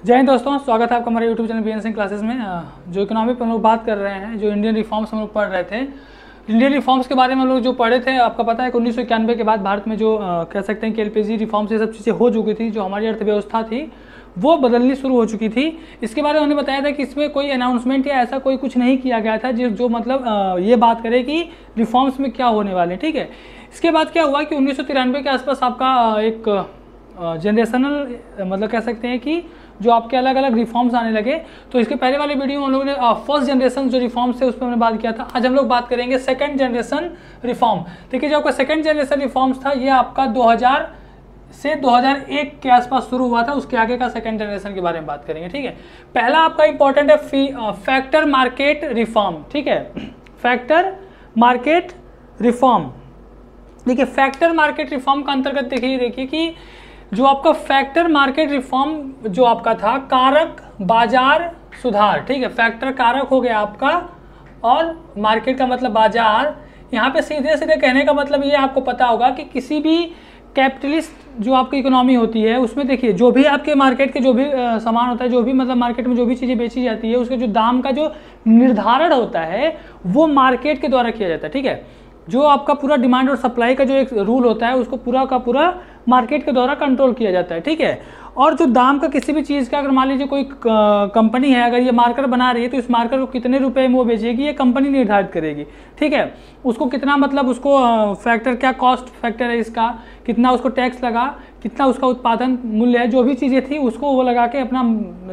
जय हिंद दोस्तों, स्वागत है आपका हमारे YouTube channel BN Singh classes में। जो इकोनॉमी पर हम लोग बात कर रहे हैं, जो इंडियन रिफॉर्म्स हम लोग पढ़ रहे थे। इंडियन रिफॉर्म्स के बारे में हम लोग जो पढ़े थे, आपका पता है कि 1991 के बाद भारत में जो कह सकते हैं कि एलपीजी रिफॉर्म्स ये सब चीज़ें हो चुकी थी। जो हमारी अर्थव्यवस्था थी वो बदलनी शुरू हो चुकी थी। इसके बारे में उन्होंने बताया था कि इसमें कोई अनाउंसमेंट या ऐसा कोई कुछ नहीं किया गया था जो मतलब ये बात करे कि रिफॉर्म्स में क्या होने वाले। ठीक है, इसके बाद क्या हुआ कि 1993 के आसपास आपका एक जनरेशनल मतलब कह सकते हैं कि जो आपके अलग अलग रिफॉर्म्स आने लगे। तो इसके पहले वाले वीडियो में हम लोगों ने फर्स्ट जनरेशन जो रिफॉर्म्स थे उस पर हमने बात किया था। आज हम लोग बात करेंगे सेकंड जनरेशन रिफॉर्म। देखिए, जो आपका सेकंड जनरेशन रिफॉर्म्स था ये आपका 2000 से 2001 के आसपास शुरू हुआ था। उसके आगे का सेकंड जनरेशन के बारे में बात करेंगे। ठीक है, पहला आपका इंपॉर्टेंट है फैक्टर मार्केट रिफॉर्म। ठीक है, फैक्टर मार्केट रिफॉर्म। देखिए, फैक्टर मार्केट रिफॉर्म का अंतर्गत देखिए कि जो आपका फैक्टर मार्केट रिफॉर्म जो आपका था, कारक बाजार सुधार। ठीक है, फैक्टर कारक हो गया आपका और मार्केट का मतलब बाजार। यहाँ पे सीधे सीधे कहने का मतलब ये आपको पता होगा कि किसी भी कैपिटलिस्ट जो आपकी इकोनॉमी होती है उसमें देखिए जो भी आपके मार्केट के जो भी सामान होता है, जो भी मतलब मार्केट में जो भी चीज़ें बेची जाती है, उसके जो दाम का जो निर्धारण होता है वो मार्केट के द्वारा किया जाता है। ठीक है, जो आपका पूरा डिमांड और सप्लाई का जो एक रूल होता है उसको पूरा का पूरा मार्केट के द्वारा कंट्रोल किया जाता है। ठीक है, और जो दाम का किसी भी चीज़ का, अगर मान लीजिए कोई कंपनी है, अगर ये मार्कर बना रही है तो इस मार्कर को कितने रुपए में वो बेचेगी ये कंपनी निर्धारित करेगी। ठीक है, उसको कितना मतलब उसको फैक्टर क्या कॉस्ट फैक्टर है इसका, कितना उसको टैक्स लगा, कितना उसका उत्पादन मूल्य है, जो भी चीज़ें थी उसको वो लगा के अपना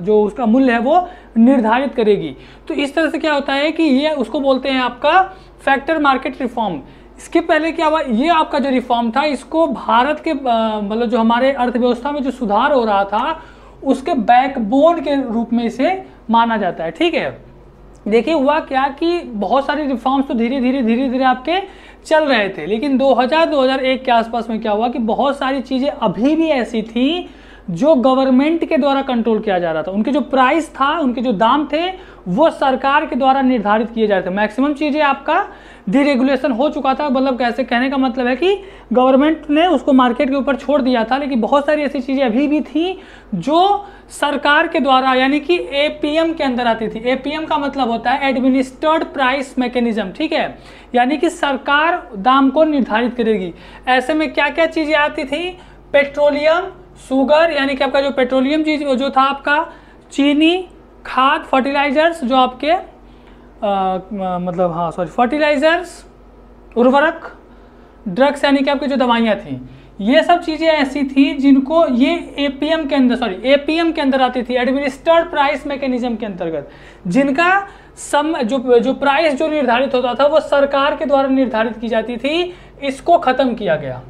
जो उसका मूल्य है वो निर्धारित करेगी। तो इस तरह से क्या होता है कि ये उसको बोलते हैं आपका फैक्टर मार्केट रिफॉर्म। इसके पहले क्या हुआ, ये आपका जो रिफॉर्म था इसको भारत के मतलब जो हमारे अर्थव्यवस्था में जो सुधार हो रहा था उसके बैकबोन के रूप में इसे माना जाता है। ठीक है, देखिए हुआ क्या कि बहुत सारी रिफॉर्म्स तो धीरे धीरे आपके चल रहे थे, लेकिन 2001 के आसपास में क्या हुआ कि बहुत सारी चीज़ें अभी भी ऐसी थी जो गवर्नमेंट के द्वारा कंट्रोल किया जा रहा था। उनके जो प्राइस था, उनके जो दाम थे वो सरकार के द्वारा निर्धारित किए जा रहे थे। मैक्सिमम चीज़ें आपका डीरेगुलेशन हो चुका था, मतलब कैसे कहने का मतलब है कि गवर्नमेंट ने उसको मार्केट के ऊपर छोड़ दिया था, लेकिन बहुत सारी ऐसी चीज़ें अभी भी थी जो सरकार के द्वारा यानी कि एपीएम के अंदर आती थी। एपीएम का मतलब होता है एडमिनिस्टर्ड प्राइस मैकेनिज्म। ठीक है, यानी कि सरकार दाम को निर्धारित करेगी। ऐसे में क्या क्या चीज़ें आती थी, पेट्रोलियम, शुगर यानी कि आपका जो पेट्रोलियम चीज जो था आपका, चीनी, खाद, फर्टिलाइजर्स जो आपके फर्टिलाइजर्स, उर्वरक, ड्रग्स यानी कि आपकी जो दवाइयाँ थी, ये सब चीज़ें ऐसी थी जिनको ये एपीएम के अंदर आती थी, एडमिनिस्टर्ड प्राइस मैकेनिज्म के अंतर्गत, जिनका जो प्राइस जो निर्धारित होता था वो सरकार के द्वारा निर्धारित की जाती थी। इसको खत्म किया गया।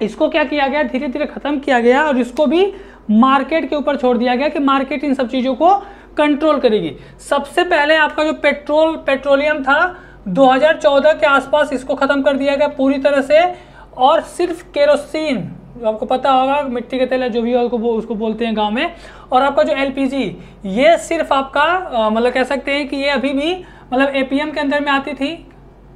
इसको क्या किया गया, धीरे धीरे खत्म किया गया और इसको भी मार्केट के ऊपर छोड़ दिया गया कि मार्केट इन सब चीज़ों को कंट्रोल करेगी। सबसे पहले आपका जो पेट्रोलियम था 2014 के आसपास इसको खत्म कर दिया गया पूरी तरह से, और सिर्फ केरोसिन जो आपको पता होगा मिट्टी के तेल जो भी है उसको बोलते हैं गांव में, और आपका जो एलपीजी ये सिर्फ आपका मतलब कह सकते हैं कि ये अभी भी मतलब एपीएम के अंदर में आती थी।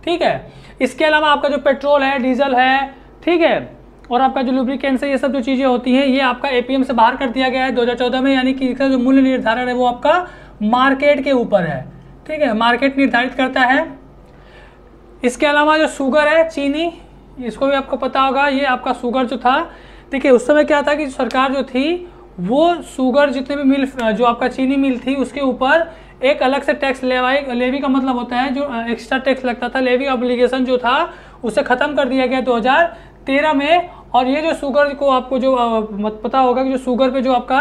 ठीक है, इसके अलावा आपका जो पेट्रोल है, डीजल है, ठीक है, और आपका जो लुब्रिकेंट्स है, ये सब जो चीज़ें होती हैं ये आपका एपीएम से बाहर कर दिया गया है 2014 में, यानी कि इसका जो मूल्य निर्धारण है वो आपका मार्केट के ऊपर है। ठीक है, मार्केट निर्धारित करता है। इसके अलावा जो शुगर है, चीनी, इसको भी आपको पता होगा, ये आपका शुगर जो था, देखिए उस समय क्या था कि सरकार जो थी वो शुगर जितने भी मिल जो आपका चीनी मिल थी उसके ऊपर एक अलग से टैक्स लेवी का मतलब होता है जो एक्स्ट्रा टैक्स लगता था, लेवी ऑब्लिगेशन जो था उसे ख़त्म कर दिया गया 2013 में। और ये जो शुगर को आपको जो पता होगा कि जो शुगर पे जो आपका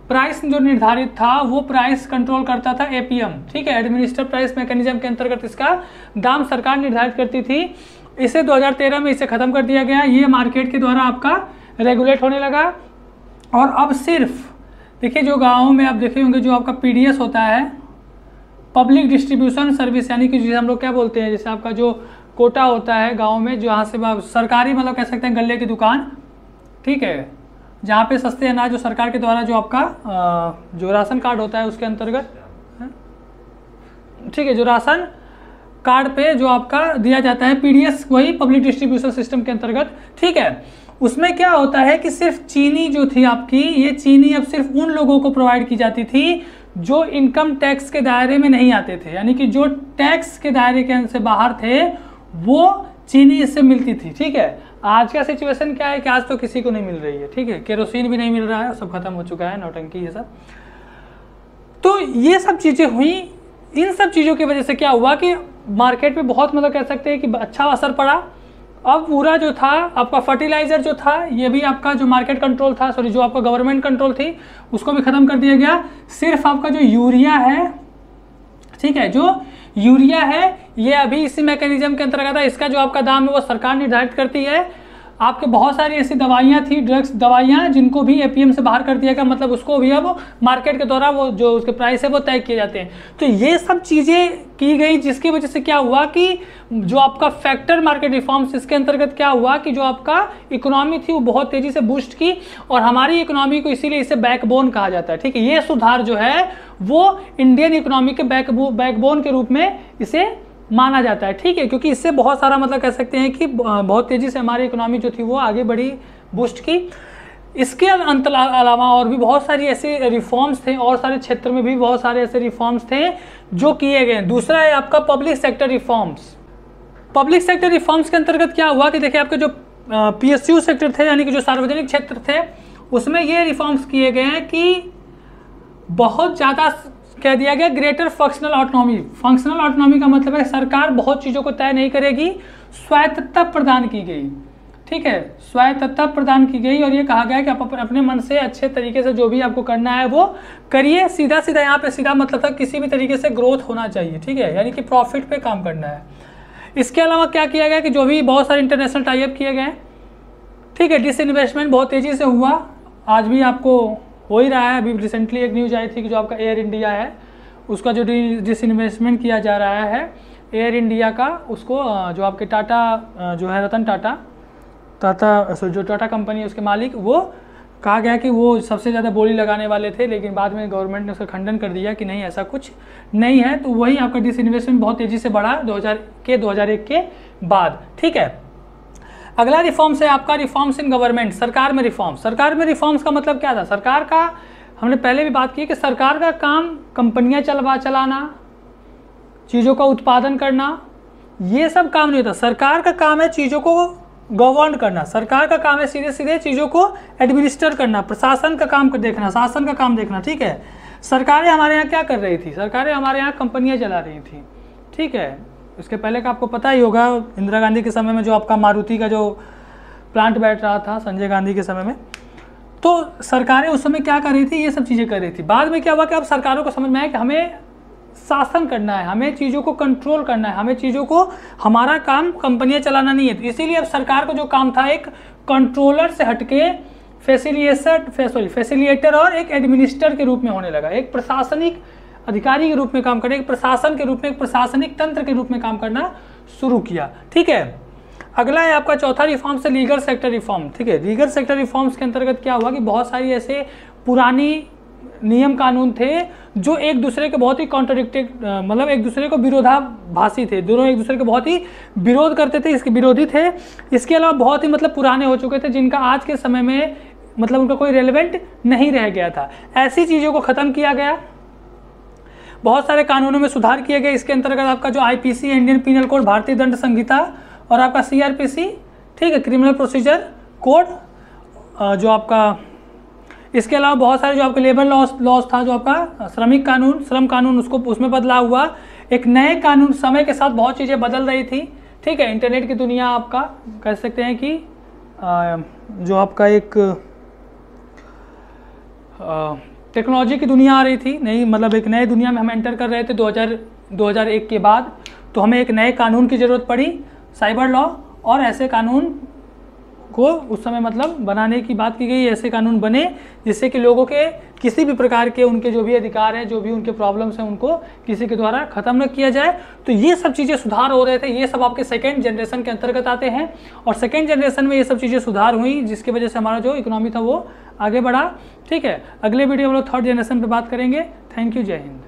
प्राइस जो निर्धारित था वो प्राइस कंट्रोल करता था एपीएम। ठीक है, एडमिनिस्टर्ड प्राइस मैकेनिज्म के अंतर्गत इसका दाम सरकार निर्धारित करती थी। इसे 2013 में इसे ख़त्म कर दिया गया, ये मार्केट के द्वारा आपका रेगुलेट होने लगा। और अब सिर्फ देखिए जो गाँवों में आप देखे होंगे जो आपका पीडीएस होता है, पब्लिक डिस्ट्रीब्यूशन सर्विस, यानी कि जिसे हम लोग क्या बोलते हैं, जैसे आपका जो कोटा होता है गांव में, जहाँ से सरकारी मतलब कह सकते हैं गल्ले की दुकान, ठीक है, जहाँ पे सस्ते अनाज जो सरकार के द्वारा जो आपका जो राशन कार्ड होता है उसके अंतर्गत, ठीक है, जो राशन कार्ड पे जो आपका दिया जाता है पीडीएस, वही पब्लिक डिस्ट्रीब्यूशन सिस्टम के अंतर्गत। ठीक है, उसमें क्या होता है कि सिर्फ चीनी जो थी आपकी, ये चीनी अब सिर्फ उन लोगों को प्रोवाइड की जाती थी जो इनकम टैक्स के दायरे में नहीं आते थे, यानी कि जो टैक्स के दायरे के से बाहर थे वो चीनी इससे मिलती थी। ठीक है, आज का सिचुएशन क्या है कि आज तो किसी को नहीं मिल रही है। ठीक है, केरोसिन भी नहीं मिल रहा है, सब खत्म हो चुका है, नौटंकी ये सब। तो ये सब चीज़ें हुई। इन सब चीज़ों की वजह से क्या हुआ कि मार्केट पे बहुत मतलब कह सकते हैं कि अच्छा असर पड़ा। अब पूरा जो था आपका फर्टिलाइज़र जो था, ये भी आपका जो मार्केट कंट्रोल था, सॉरी जो आपका गवर्नमेंट कंट्रोल थी, उसको भी ख़त्म कर दिया गया। सिर्फ आपका जो यूरिया है, ठीक है, जो यूरिया है ये अभी इसी मैकेनिज्म के अंतर्गत है। इसका जो आपका दाम है वो सरकार निर्धारित करती है। आपके बहुत सारी ऐसी दवाइयाँ थी, ड्रग्स दवाइयाँ, जिनको भी एपीएम से बाहर कर दिया गया, मतलब उसको भी अब मार्केट के द्वारा वो जो उसके प्राइस है वो तय किए जाते हैं। तो ये सब चीज़ें की गई, जिसकी वजह से क्या हुआ कि जो आपका फैक्टर मार्केट रिफॉर्म्स, इसके अंतर्गत क्या हुआ कि जो आपका इकोनॉमी थी वो बहुत तेज़ी से बूस्ट की, और हमारी इकोनॉमी को इसीलिए इसे बैकबोन कहा जाता है। ठीक है, ये सुधार जो है वो इंडियन इकोनॉमी के बैकबोन के रूप में इसे माना जाता है। ठीक है, क्योंकि इससे बहुत सारा मतलब कह सकते हैं कि बहुत तेज़ी से हमारी इकोनॉमी जो थी वो आगे बढ़ी, बूस्ट की। इसके अलावा और भी बहुत सारी ऐसे रिफॉर्म्स थे, और सारे क्षेत्र में भी बहुत सारे ऐसे रिफॉर्म्स थे जो किए गए। दूसरा है आपका public sector reforms. Public sector reforms के अंतर्गत क्या हुआ कि देखिए आपके जो PSU सेक्टर थे, यानी कि जो सार्वजनिक क्षेत्र थे, उसमें ये रिफॉर्म्स किए गए हैं कि बहुत ज़्यादा कह दिया गया greater functional autonomy. Functional autonomy का मतलब है सरकार बहुत चीज़ों को तय नहीं करेगी, स्वायत्तता प्रदान की गई। ठीक है, स्वायत्तता प्रदान की गई, और ये कहा गया कि आप अपने मन से अच्छे तरीके से जो भी आपको करना है वो करिए। सीधा सीधा यहाँ पे सीधा मतलब था किसी भी तरीके से ग्रोथ होना चाहिए। ठीक है, यानी कि प्रॉफिट पे काम करना है। इसके अलावा क्या किया गया कि जो भी बहुत सारे इंटरनेशनल टाइप किए गए। ठीक है, डिसइन्वेस्टमेंट बहुत तेज़ी से हुआ, आज भी आपको हो ही रहा है। अभी रिसेंटली एक न्यूज़ आई थी कि जो आपका एयर इंडिया है उसका जो डिसइन्वेस्टमेंट किया जा रहा है एयर इंडिया का, उसको जो आपके टाटा जो है रतन टाटा जो टाटा कंपनी है उसके मालिक, वो कहा गया कि वो सबसे ज़्यादा बोली लगाने वाले थे, लेकिन बाद में गवर्नमेंट ने उसका खंडन कर दिया कि नहीं ऐसा कुछ नहीं है। तो वही आपका डिसइन्वेस्टमेंट बहुत तेज़ी से बढ़ा 2001 के बाद। ठीक है, अगला रिफॉर्म्स है आपका रिफॉर्म्स इन गवर्नमेंट, सरकार में रिफॉर्म्स। सरकार में रिफॉर्म्स का मतलब क्या था? सरकार का हमने पहले भी बात की कि सरकार का काम कंपनियां चलाना, चीज़ों का उत्पादन करना, ये सब काम नहीं होता। सरकार का काम है चीज़ों को गवर्न करना। सरकार का काम है सीधे सीधे चीज़ों को एडमिनिस्टर करना, प्रशासन का काम देखना, शासन का काम देखना। ठीक है, सरकारें हमारे यहाँ क्या कर रही थी? सरकारें हमारे यहाँ कंपनियाँ चला रही थी। ठीक है, इसके पहले का आपको पता ही होगा, इंदिरा गांधी के समय में जो आपका मारुति का जो प्लांट बैठ रहा था संजय गांधी के समय में, तो सरकारें उस समय क्या कर रही थी? ये सब चीज़ें कर रही थी। बाद में क्या हुआ कि अब सरकारों को समझ में आया कि हमें शासन करना है, हमें चीज़ों को कंट्रोल करना है, हमें चीज़ों को, हमारा काम कंपनियां चलाना नहीं है। तो इसीलिए अब सरकार को जो काम था एक कंट्रोलर से हटके फैसिलिटेटर और एक एडमिनिस्टर के रूप में होने लगा। एक प्रशासनिक अधिकारी के रूप में काम करने, एक प्रशासन के रूप में, एक प्रशासनिक तंत्र के रूप में काम करना शुरू किया। ठीक है, अगला है आपका चौथा रिफॉर्म से लीगल सेक्टर रिफॉर्म। ठीक है, लीगल सेक्टर रिफॉर्म्स के अंतर्गत क्या हुआ कि बहुत सारी ऐसे पुरानी नियम कानून थे जो एक दूसरे के बहुत ही कॉन्ट्राडिक्टेड, मतलब एक दूसरे को विरोधाभासी थे, दोनों एक दूसरे को बहुत ही विरोध करते थे, इसके विरोधी थे। इसके अलावा बहुत ही मतलब पुराने हो चुके थे, जिनका आज के समय में मतलब उनका कोई रेलेवेंट नहीं रह गया था। ऐसी चीज़ों को ख़त्म किया गया, बहुत सारे कानूनों में सुधार किए गए। इसके अंतर्गत आपका जो IPC इंडियन पिनल कोड, भारतीय दंड संहिता, और आपका CRPC, ठीक है, क्रिमिनल प्रोसीजर कोड, जो आपका, इसके अलावा बहुत सारे जो आपके लेबर लॉस था, जो आपका श्रमिक कानून, श्रम कानून, उसमें बदलाव हुआ। एक नए कानून, समय के साथ बहुत चीज़ें बदल रही थी। ठीक है, इंटरनेट की दुनिया आपका कह सकते हैं कि जो आपका एक टेक्नोलॉजी की दुनिया आ रही थी, नई, मतलब एक नए दुनिया में हम एंटर कर रहे थे 2001 के बाद। तो हमें एक नए कानून की ज़रूरत पड़ी, साइबर लॉ, और ऐसे कानून को उस समय मतलब बनाने की बात की गई। ऐसे कानून बने जिससे कि लोगों के किसी भी प्रकार के उनके जो भी अधिकार हैं, जो भी उनके प्रॉब्लम्स हैं, उनको किसी के द्वारा ख़त्म न किया जाए। तो ये सब चीज़ें सुधार हो रहे थे। ये सब आपके सेकेंड जनरेशन के अंतर्गत आते हैं, और सेकेंड जनरेशन में ये सब चीज़ें सुधार हुई, जिसकी वजह से हमारा जो इकोनॉमी था वो आगे बढ़ा। ठीक है, अगले वीडियो में लोग थर्ड जनरेशन पर बात करेंगे। थैंक यू, जय हिंद।